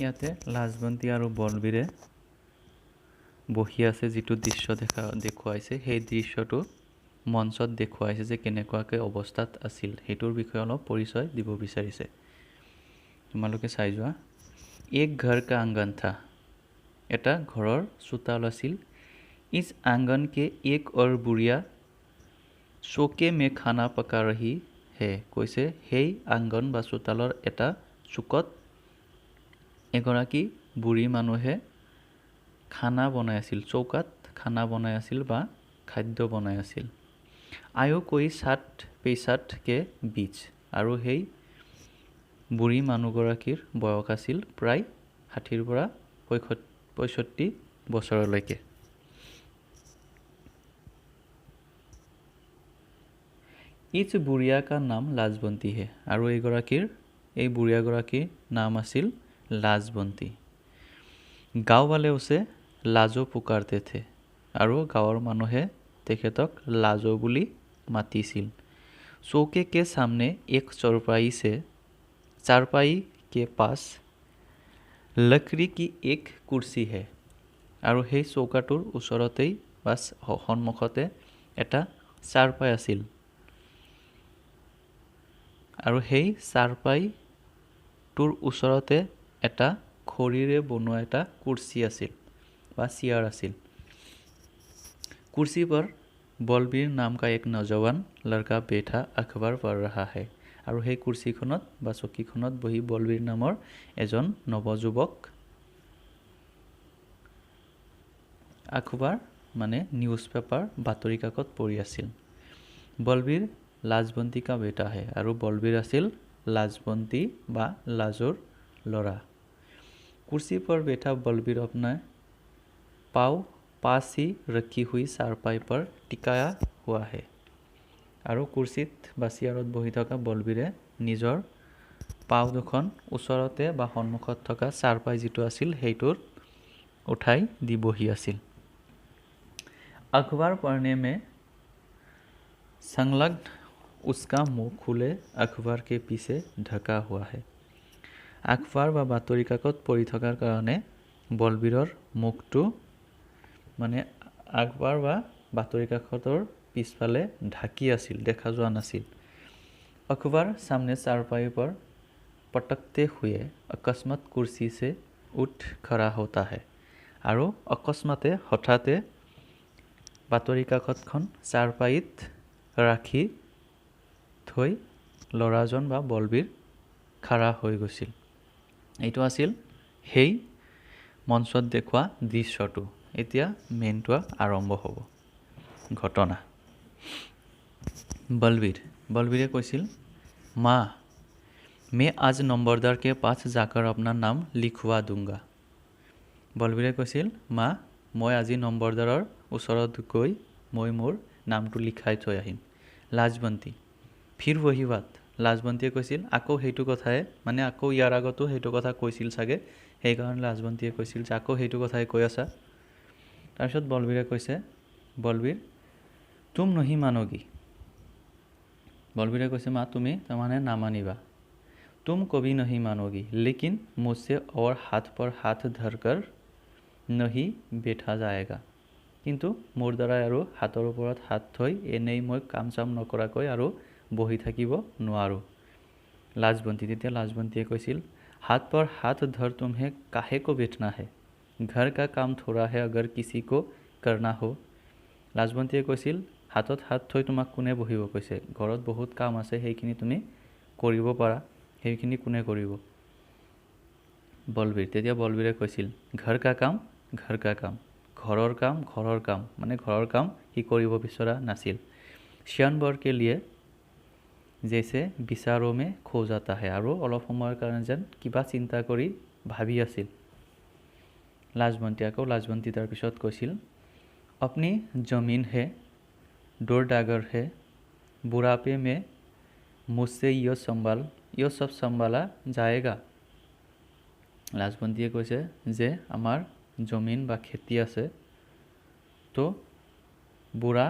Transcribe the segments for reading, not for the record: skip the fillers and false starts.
ইয়াতে লাজবন্তী আৰু বলবীৰে বহি আছে, যিটো দৃশ্য দেখুৱাইছে সেই দৃশ্যটো মঞ্চত দেখুৱাইছে যে কেনেকুৱাকৈ অৱস্থাত আছিল, সেইটোৰ বিষয়ে অলপ পৰিচয় দিব বিচাৰিছে। তোমালোকে চাই যোৱা। এক ঘৰ কা আংগন থা, এটা ঘৰৰ চোতাল আছিল। ইস आंगन के एक और बुढ़िया চৌকে মে খানা পকা ৰহি হে, কৈছে সেই আংগন বা চোতালৰ এটা চুকত এগৰাকী বুঢ়ী মানুহে খানা বনাই আছিল, চৌকাত খানা বনাই আছিল বা খাদ্য বনাই আছিল। আয়ো কৈ 60-65 কে বীজ, আৰু সেই বুঢ়ী মানুহগৰাকীৰ বয়স আছিল প্ৰায় 60ৰ পৰা 65 বছৰলৈকে। ইচ বুঢ়িয়া কা নাম লাজবন্তী হে, আৰু এই বুঢ়িয়াগৰাকীৰ নাম আছিল লাজবন্তী। গাঁও वाले उसे লাজো পুকাৰতে থে, আৰু গাঁৱৰ মানুহে তেখেতক লাজো বুলি মাতিছিল। চৌকে के सामने एक चारपाई के पास लकड़ी की एक कुर्सी है, আৰু সেই চৌকাটোৰ ওচৰতেই বা সন্মুখতে এটা চাৰপাই আছিল, আৰু সেই চাৰপাইটোৰ ওচৰতে এটা খৰিৰে বনোৱা এটা কুৰ্চি আছিল বা চেয়াৰ আছিল। कुर्सी पर বলবীৰ নাম কা এক নজৱান লড়কা বেঠা আখবাৰ পঢ় ৰহা হে, আৰু সেই কুৰ্চিখনত বা চকীখনত বহি বলবীৰ নামৰ এজন নৱযুৱক আখবাৰ মানে নিউজ পেপাৰ, বাতৰি কাকত পঢ়ি আছিল। বলবীৰ লাজবন্তী কা বেটা হে, আৰু বলবীৰ আছিল লাজবন্তী বা লাজৰ ল'ৰা। कुर्सी पर बैठा बलबीर अपना पाँव पास ही रखी हुई चारपाई पर टिकाया हुआ है, আৰু কুৰ্চিত বা চেয়াৰত বহি থকা বলবীৰে নিজৰ পাও দুখন ওচৰতে বা সন্মুখত থকা চাৰপাই যিটো আছিল সেইটোৰ উঠাই দি বহি আছিল। अखबार पढ़ने में संलग्न उसका मुंह खुले अखबार के पीछे ढका हुआ है। আখবাৰ বা বাতৰি কাকত পঢ়ি থকাৰ কাৰণে বলবীৰৰ মুখটো মানে আখবাৰ বা বাতৰি কাকতৰ পিছফালে ঢাকি আছিল, দেখা যোৱা নাছিল। अखबार सामने चारपाई पर पटकते हुए अकस्मात कुर्सी से उठ खड़ा होता है, আৰু অকস্মাতে হঠাতে বাতৰি কাকতখন চাৰপাইত ৰাখি থৈ ল'ৰাজন বা বলবীৰ খাৰা হৈ গৈছিল। এইটো আছিল সেই মঞ্চত দেখুৱা দৃশ্যটো। এতিয়া মেইনটো আৰম্ভ হ'ব। ঘটনা। বলবীৰে কৈছিল, মা मैं आज नंबरदार के पास जाकर अपना नाम लिखवा दूंगा। বলবীৰে কৈছিল, মা মই আজি নম্বৰদাৰৰ ওচৰত গৈ মই মোৰ নামটো লিখাই থৈ আহিম। লাজবন্তী ফিৰ वही बात, লাজবন্তীয়ে কৈছিল আকৌ সেইটো কথাই, মানে আকৌ ইয়াৰ আগতো সেইটো কথা কৈছিল চাগে, সেইকাৰণে লাজবন্তীয়ে কৈছিল যে আকৌ সেইটো কথাই কৈ আছা। তাৰপিছত বলবীৰে কৈছে, বলবীৰ তুম নহি মানোগি। বলবীৰে কৈছে, মা তুমি তাৰমানে নামানিবা। तुम कभी नहीं मानोगी, लेकिन मुझसे और हाथ पर हाथ धरकर नहीं बैठा जाएगा। কিন্তু মোৰ দ্বাৰাই আৰু হাতৰ ওপৰত হাত থৈ এনেই মই কাম চাম নকৰাকৈ আৰু বহি থাকিব নোৱাৰোঁ। লাজবন্তী তেতিয়া লাজবন্তীয়ে কৈছিল, हाथ पर हाथ धर तुम्हें काहे को बैठना है, घर का काम थोड़ा है अगर किसी को करना हो। লাজবন্তীয়ে কৈছিল, হাতত হাত থৈ তোমাক কোনে বহিব কৈছে, ঘৰত বহুত কাম আছে, সেইখিনি তুমি কৰিব পাৰা, সেইখিনি কোনে কৰিব। বলবীৰ তেতিয়া বলবীৰে কৈছিল, ঘৰ কা কাম ঘৰৰ কাম, মানে ঘৰৰ কাম সি কৰিব বিচৰা নাছিল। क्षण भर के लिए जैसे विचारों में खो जाता है, আৰু অলপ সময়ৰ কাৰণে যেন কিবা চিন্তা কৰি ভাবি আছিল। লাজবন্তী তাৰপিছত কৈছিল, अपनी जमीन है, डोर डागर है, बुढ़ापे में मुझसे यो सब संभाला जाएगा। লাজবন্তীয়ে কৈছে যে আমাৰ জমিন বা খেতি আছে, তো বুঢ়া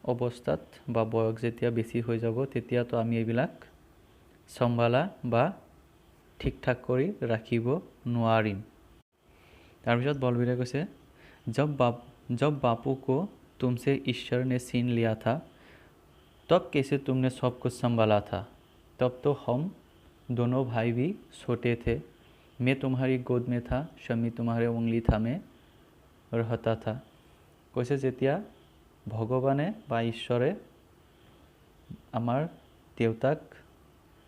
অৱস্থাত বা বয়স যেতিয়া বেছি হৈ যাব তেতিয়াতো আমি এইবিলাক চম্ভালা বা ঠিক ঠাক কৰি ৰাখিব নোৱাৰিম। তাৰপিছত বলবীৰে কৈছে जब बापू को तुमसे ईश्वर ने छीन लिया था तब कैसे तुमने सब कुछ संभाला था? तब तो हम दोनों भाई भी छोटे थे। मैं तुम्हारी गोद में था, शमी तुम्हारे उंगली थामे रहता था। কৈছে যেতিয়া ভগৱানে বা ঈশ্বৰে আমাৰ দেউতাক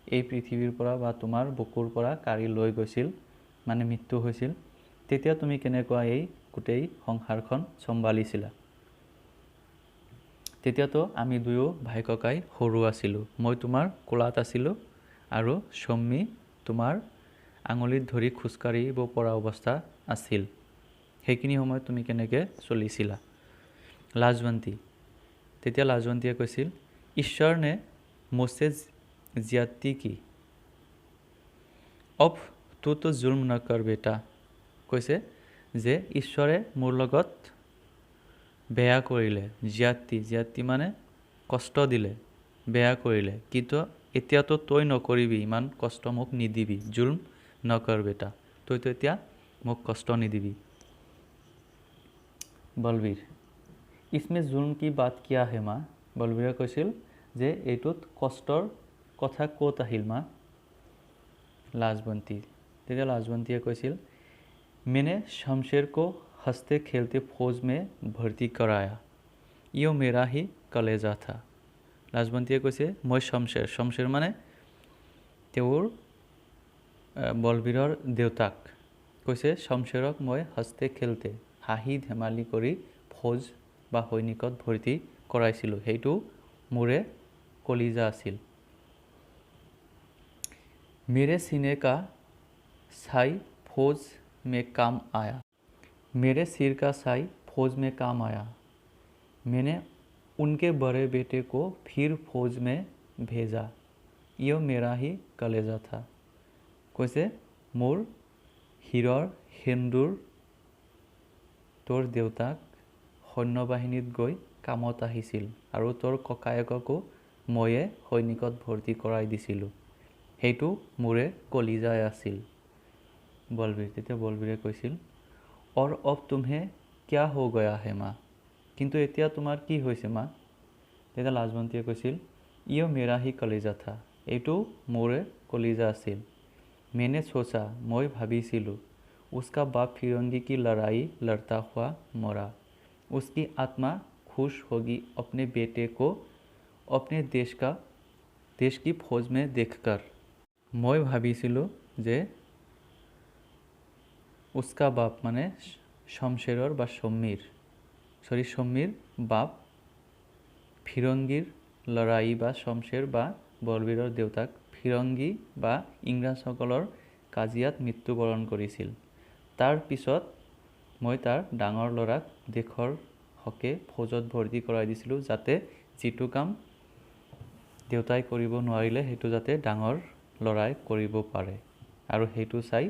এই পৃথিৱীৰ পৰা বা তোমাৰ বুকুৰ পৰা কাঢ়ি লৈ গৈছিল, মানে মৃত্যু হৈছিল, তেতিয়া তুমি কেনেকুৱা এই গোটেই সংসাৰখন চম্ভালিছিলা? তেতিয়াতো আমি দুয়ো ভাই ককাই সৰু আছিলোঁ। মই তোমাৰ কোলাত আছিলোঁ আৰু শম্মী তোমাৰ আঙুলিত ধৰি খোজকাঢ়িব পৰা অৱস্থা আছিল। সেইখিনি সময়ত তুমি কেনেকৈ চলিছিলা? লাজৱন্তী, তেতিয়া লাজৱন্তীয়ে কৈছিল, ঈশ্বৰ নে মুঝसे জ্যাদতি কি? अब तू तो जुल्म न कर बेटा। কৈছে যে ঈশ্বৰে মোৰ লগত বেয়া কৰিলে, জ্যাদতি মানে কষ্ট দিলে, বেয়া কৰিলে, কিন্তু এতিয়াতো তই নকৰিবি, ইমান কষ্ট মোক নিদিবি। জুলম নকৰ বেটা, তইতো এতিয়া মোক কষ্ট নিদিবি। বলবীৰ, इसमें जुल्म की बात क्या है माँ? বলবীৰে কৈছিল যে এইটোত কষ্টৰ কথা ক'ত আহিল মা? লাজৱন্তী, তেতিয়া লাজৱন্তীয়ে কৈছিল, मैंने शमशेर को हंसते खेलते फौज में भर्ती कराया, यो मेरा ही कलेजा था। লাজৱন্তীয়ে কৈছে মই শমশেৰ মানে তেওঁৰ বলবীৰৰ দেউতাক, কৈছে শমশেৰক মই হস্তে খেলতে হাঁহি ধেমালি কৰি ফৌজ বা সৈনিকত ভৰ্তি কৰাইছিলোঁ, সেইটো মোৰে কলিজা আছিল। मेरे सीने का साई फौज में काम आया, मेरे सिर का साई फौज में काम आया, मैंने उनके बड़े बेटे को फिर फौज में भेजा, यो मेरा ही कलेजा था। কৈছে মোৰ হীৰৰ সেন্দুৰ তোৰ দেউতাক সৈন্যবাহিনীত গৈ কামত আহিছিল আৰু তোৰ ককায়েককো ময়ে সৈনিকত ভৰ্তি কৰাই দিছিলোঁ, সেইটো মোৰে কলিজাই আছিল। বলবীৰ, তেতিয়া বলবীৰে কৈছিল, और अब तुम्हें क्या हो गया है माँ? কিন্তু এতিয়া তোমাৰ কি হৈছে মা? তেতিয়া লাজৱন্তীয়ে কৈছিল, ইয়ো মেৰা হি কলিজা থা, এইটো মোৰে কলিজা আছিল। मैंने सोचा, মই ভাবিছিলোঁ, उसका बाप फिरंगी की लड़ाई लड़ता हुआ मरा, उसकी आत्मा खुश होगी अपने बेटे को अपने देश की फौज में देखकर। মই ভাবিছিলোঁ যে उसका बाप মানে শমশেৰৰ বা শম্মীৰ বাপ ফিৰংগীৰ লৰাই বা শমশেৰ বা বলবীৰৰ দেউতাক ফিৰংগী বা ইংৰাজসকলৰ কাজিয়াত মৃত্যুবৰণ কৰিছিল। তাৰ পিছত মই তাৰ ডাঙৰ ল'ৰাক দেশৰ হকে ফৌজত ভৰ্তি কৰাই দিছিলোঁ, যাতে যিটো কাম দেউতাই কৰিব নোৱাৰিলে সেইটো যাতে ডাঙৰ ল'ৰাই কৰিব পাৰে, আৰু সেইটো চাই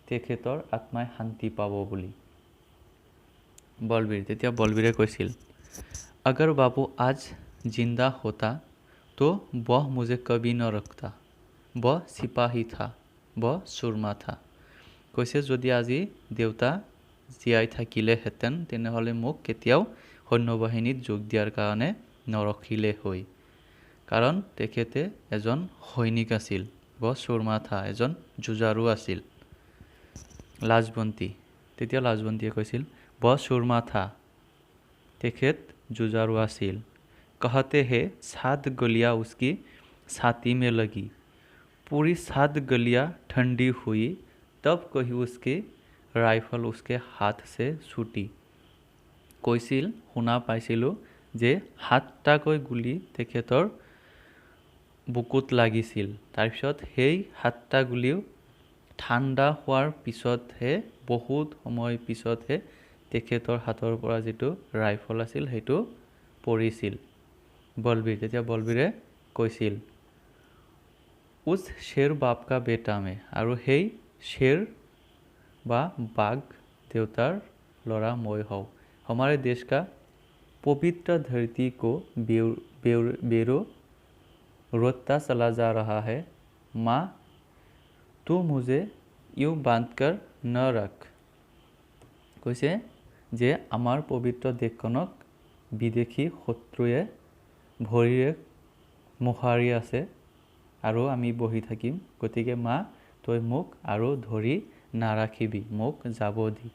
তেখেতৰ আত্মাই শান্তি পাব বুলি। বলবীৰ, তেতিয়া বলবীৰে কৈছিল, अगर बापू आज जिंदा होता तो वह मुझे कभी न रखता, वह सिपाही था, वह सुरमा था। কৈছে যদি আজি দেউতা জীয়াই থাকিলেহেঁতেন তেনেহ'লে মোক কেতিয়াও সৈন্যবাহিনীত যোগ দিয়াৰ কাৰণে নৰখিলে হয়, কাৰণ তেখেতে এজন সৈনিক আছিল, বৰ সুৰমা থা, এজন যুঁজাৰু আছিল। লাজৱন্তী, তেতিয়া লাজৱন্তীয়ে কৈছিল, বৰ সুৰমা থা, তেখেত যুঁজাৰু আছিল। कहते हैं 7 गलियां उसकी छाती में लगी, पूरी 7 गलियां ठंडी हुई, तब कहीं उसकी राइफल उसके हाथ से छूटी। কৈছিল শুনা পাইছিলোঁ যে 7টাকৈ গুলি তেখেতৰ বুকুত লাগিছিল, তাৰপিছত সেই 7টা গুলিও ঠাণ্ডা হোৱাৰ পিছতহে, বহুত সময় পিছতহে তেখেতৰ হাতৰ পৰা যিটো ৰাইফল আছিল সেইটো পৰিছিল। বলবীৰ, তেতিয়া বলবীৰে কৈছিল, উস শ্বেৰ বাপ কা বেটা মে, আৰু সেই শ্বেৰ বা বাঘ দেউতাৰ ল'ৰা মই হওঁ। हमारे देश का पवित्र धरती को बेरोता चला जा रहा है, माँ तू मुझे यूं बांधकर न रख কৈছে যে আমাৰ পবিত্ৰ দেশখনক বিদেশী শত্ৰুৱে ভৰিৰে মোহাৰি আছে আৰু আমি বহি থাকিম গতিকে মা তই মোক আৰু ধৰি নাৰাখিবি মোক যাব দি